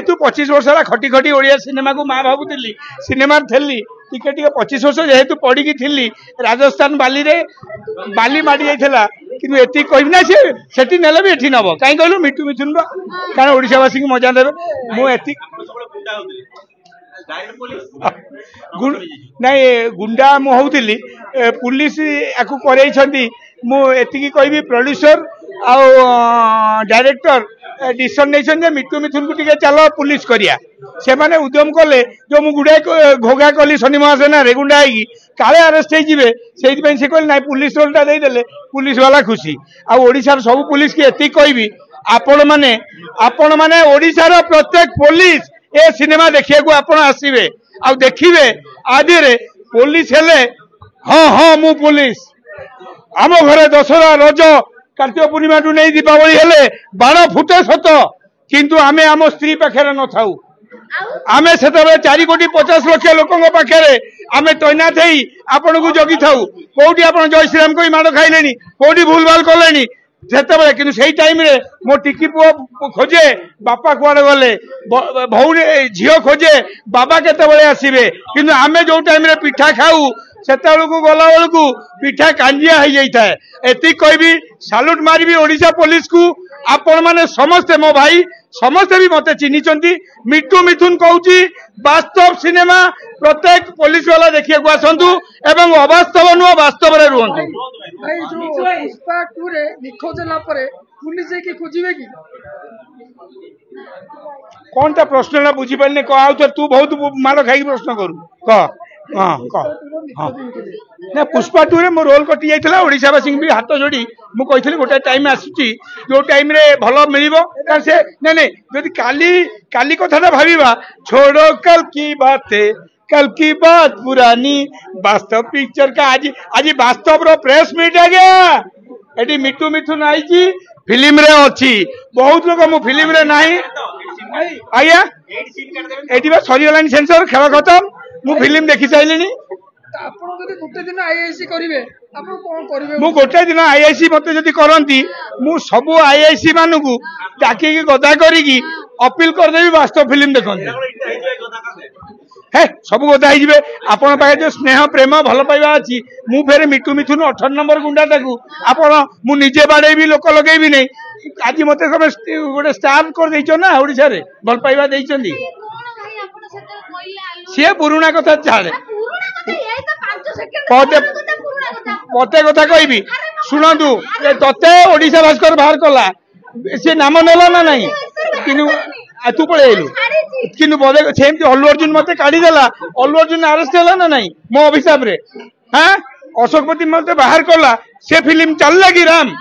तू 25 वर्ष है खटी खटी ओडिया सिनेमा को माँ भावुली सिनेमा थी टिके टिके 25 वर्ष जेहेतु पढ़ी थी राजस्थान बाली रे बाली माड़ी जाइला कि एति कहबी ना सेठी नेले भी एठी नब कहीं कहलु मिठू मिथुन कारण ओडिशावासी की मजा देवे मुझे नहीं गुंडा मुझे पुलिस याकू मुझे कहबी प्रोड्यूसर आउ डायरेक्टर डिसीजन नहीं मिठू मिथुन को टिके चलो पुलिस करिया से माने उद्यम कले जो मु गुड़े घोगा कली शनि महासेना रे गुंडा है काले अरेस्ट होइजिबे सेइथिपई से कहले ना पुलिस रोलटा दे देले पुलिस वाला खुशी आ ओडिशार सब पुलिस की एति कहबी आपण माने ओडिशार प्रत्येक पुलिस ए सिनेमा देखिया को आपण आसीबे आ देखिबे आदि रे पुलिस हेले हाँ हाँ मु पुलिस आम घरे दशहरा रज कार्तिक पूर्णिमा टू नहीं दीपावली हेले बाण फुटे सत किंतु आमे आम स्त्री पाखे न थाऊ आमे से 4,50,00,000 लोकों पाखे आमे तैनात ही आपण को जगी थाऊ कोठी आपण जय श्रीराम कोई माड़ खाइले कोठी भूल भाल कले सेतबे कि से टाइम रे मो टिकी पुओ खोजे बापा कुआड़े गले भौणी झील खोजे बाबा केतबे आसीबे किंतु आमे जो टाइम रे पिठा खाऊ सेतबेलू गला बेलू पिठा कांजिया हो जाता है एति कहबी सालुट मारबी ओडिशा पुलिस को आपण माने समस्ते मो भाई समस्ते भी मते चिन्हिचंती मिठू मिथुन कहूची वास्तव सिनेमा प्रत्येक पुलिस वाला देखिए को आसंतु एवं अवास्तव नुह वास्तव रे रुहंतु भाई जो पुष्पा 2 रे निखोज होला परे पुलिस के खोजिबे की कोनटा प्रश्न ना बुझी पालने को आउ तो तू बहुत मार खाई प्रश्न करू क हाँ हाँ ना पुष्पा 2 रे मो रोल कटि जाइतला ओडिशावासी भी हाथ जोड़ी मु कहितली गोटे टाइम आसुची जो टाइम रे भलो मिलिबो कारण से नहीं नहीं जदि काली कथाटा भाबीबा छोड़ो कल की बात पुरानी वास्तव पिक्चर का आज वास्तव रो प्रेस मीट आ गया एटी मिठू मिथुन आईची फिल्म रे अछि बहुत लोग मु फिल्म रे नाही आया एटी बा सरी गलानी सेंसर खेल खत्म मु फिल्म देखि साइलिनी आपण जदि गोटे दिन आईआईसी करिवे आपण कोन करिवे मु गोटे दिन आईआईसी मते जदि करंती मु सब आईआईसी मानु को डाकी की गदा करी की अपील कर देबी वास्तव फिल्म देखंती हे सब गदा ही जिवे आपण पाए जो स्नेह प्रेम भल पाइबा अछि मु फेरे मिठू मिथुन 18 नंबर गुंडा ताकू आपण मु निजे बाडे भी लोक लगेई भी नहीं आज मते सब गोटे स्टार कर देइछो ना ओडिसा रे भल पाइबा देइछंदी सी पुराणा कथा छाड़े पते कथा कहबी शुणु तते ओडिशा भास्कर बाहर कला सी नाम नेला ना नहीं किनु तू पळेलु किनु बदे सेमती अल्लू अर्जुन मते काढी देला अल्लू अर्जुन अरेस्ट होला ना नहीं मो अभिशाप रे हां अशोकपति मते बाहर कला से फिल्म चलला कि राम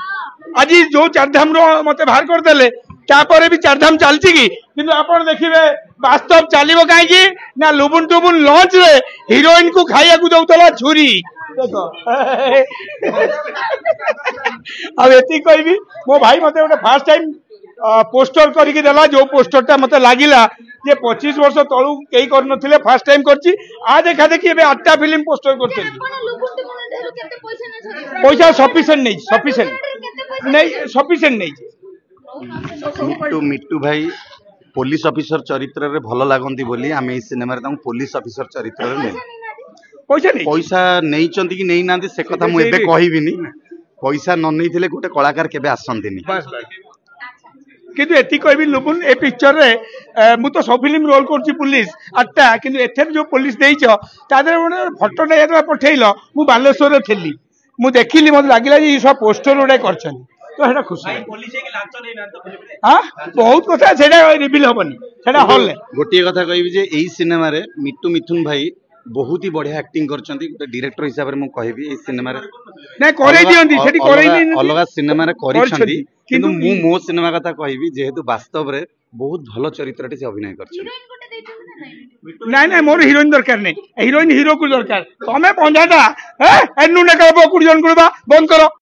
आज जो चारधाम रो मते बाहर कर देले तापर भी चारधाम चलची कि किंतु आपण देखिबे वास्तव चलिबो काहे कि ना लुबुन टुबुन लॉन्च रे हीरोइन को खाइया को दउतला छुरी देखो अब एती कहबी मो भाई मते गोटे फर्स्ट टाइम पोस्टर करके देला जो पोस्टरटा मते लागिला जे 25 वर्ष तळू केही कर नथिले फर्स्ट टाइम करची आ देखा देखी एबे 8टा फिल्म पोस्टर करछी पैसा सफिशिएंट नहीं मिट्टू भाई पुलिस ऑफिसर चरित्र रे भल लागंती बोली आमे ई सिनेमा रे ताऊ पुलिस ऑफिसर चरित्र रे नहीं पैसा नहीं चंती कि नहीं नांती से कथा मु एबे कहबिनी पैसा न नहीं थिले गोटे कलाकार केबे आसंतीनी किंतु एति कहबी लुबुन ए पिक्चर रे मु तो सब फिल्म रोल करछि पुलिस 8टा किंतु एथेर जो पुलिस देइछो तादर फोटो नै पठेइलो मु बालेश्वर रे थेली मु देखिली मते लागिला जे ई सब पोस्टर ओडे करछन तो हेडा खुशी पुलिस के लांच नै ना तो फिल्म हां बहुत कथा सेडा रिवील होबनी सेडा हॉल गोटिए कथा कहबी जे एई सिनेमा रे मिट्टू मिथुन भाई बहुत ही बढ़िया एक्टिंग करछंती गोटे डायरेक्टर हिसाब रे मु कहबी ए सिनेमा रे नै करै दियंती सेठी करै नै अलगा सिनेमा रे करिछंती किंतु मु मो सिनेमा कथा कहबी जेहेतु वास्तव रे बहुत भलो चरित्रटी से अभिनय करछन नहीं नहीं मोर हिरोइन दरकार नहीं हिरोइन हीरो को दरकार तमे पंजाटा ए एनु ने कहबो कुडी जन करबा बंद करो